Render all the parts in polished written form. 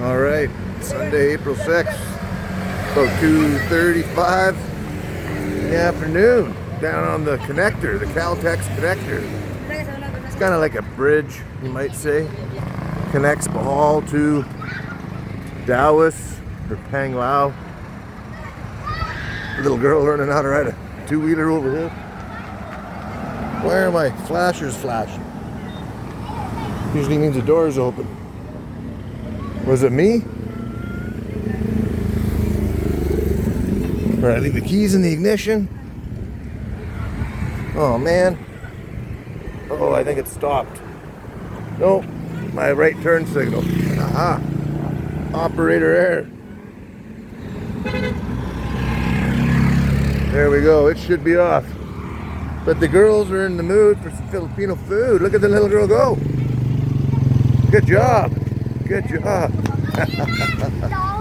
All right, Sunday, April 6th, about 2:35 in the afternoon, down on the connector, the Caltex connector. It's kind of like a bridge, you might say. Connects Bohol to Taos or Panglao. Little girl learning how to ride a two-wheeler over here. Why are my flashers flashing? Usually means the door's open. Was it me? Or I leave the keys in the ignition? Oh man. Oh, I think it stopped. Nope, my right turn signal. Aha. Operator error. There we go, it should be off. But the girls are in the mood for some Filipino food. Look at the little girl go. Good job. Good job.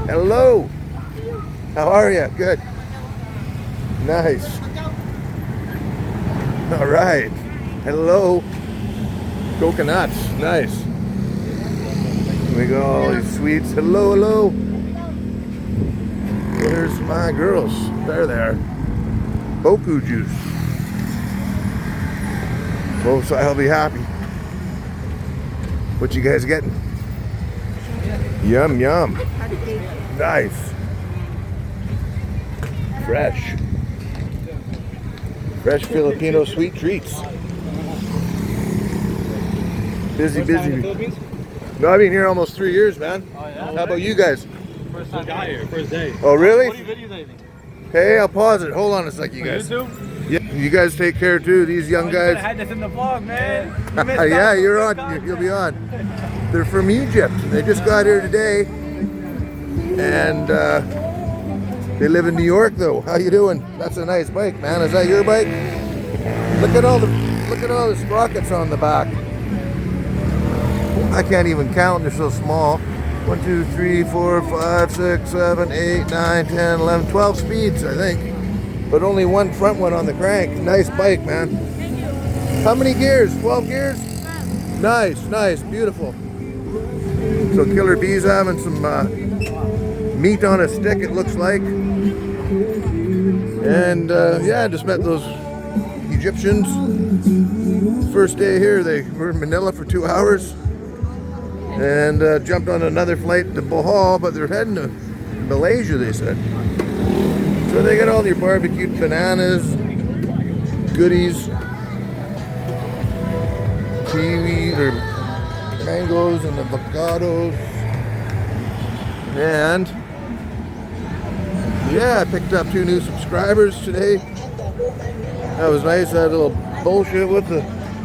Hello. How are you? Good. Nice. All right. Hello. Coconuts. Nice. Here we go. All these sweets. Hello, hello. There's my girls. There they are. Boku juice. Oh, so I'll be happy. What you guys getting? Yum, yum. Nice. Fresh. Fresh Filipino sweet treats. Busy, busy. No, I've been here almost 3 years, man. Oh, yeah? How about you guys? First time got here, first day. Oh, really? What are you videotaping? Hey, I'll pause it. Hold on a sec, you guys. YouTube? Yeah, you guys take care too. These young You guys. had this in the vlog, man. Yeah, you're on. You'll be on. They're from Egypt. They just got here today, and they live in New York, though. How you doing? That's a nice bike, man. Is that your bike? Look at all the sprockets on the back. I can't even count. They're so small. 1, 2, 3, 4, 5, 6, 7, 8, 9, 10, 11, 12 speeds, I think. But only one front one on the crank. Nice bike, man. How many gears? 12 gears? Nice, nice, beautiful. So Killer Bee's having some meat on a stick, it looks like. And yeah, I just met those Egyptians. First day here, they were in Manila for 2 hours. And jumped on another flight to Bohol, but they're heading to Malaysia, they said. So they got all your barbecued bananas, goodies, kiwi or mangoes and avocados. And yeah, I picked up 2 new subscribers today. That was nice. I had a little bullshit with the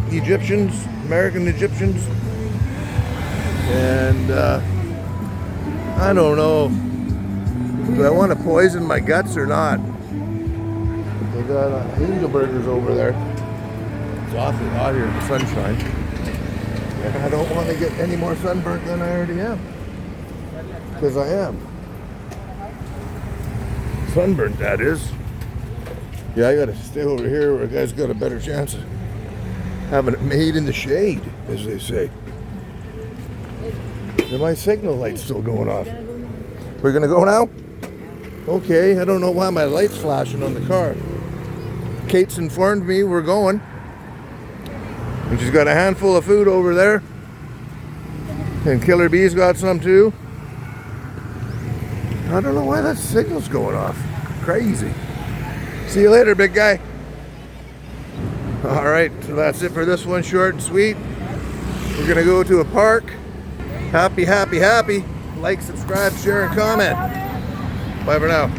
Egyptians, American Egyptians. And I don't know. Do I want to poison my guts or not? They got angel burgers over there. It's awfully hot here in the sunshine. And I don't want to get any more sunburnt than I already am. Because I am. Sunburnt, that is. Yeah, I got to stay over here where a guy's got a better chance of having it made in the shade, as they say. And my signal light's still going off. We're gonna go now? Okay, I don't know why my light's flashing on the car. Kate's informed me we're going. And she's got a handful of food over there. And Killer Bee's got some too. I don't know why that signal's going off. Crazy. See you later, big guy. All right, so that's it for this one, short and sweet. We're gonna go to a park. Happy, happy, happy. Like, subscribe, share, and comment. Bye for now.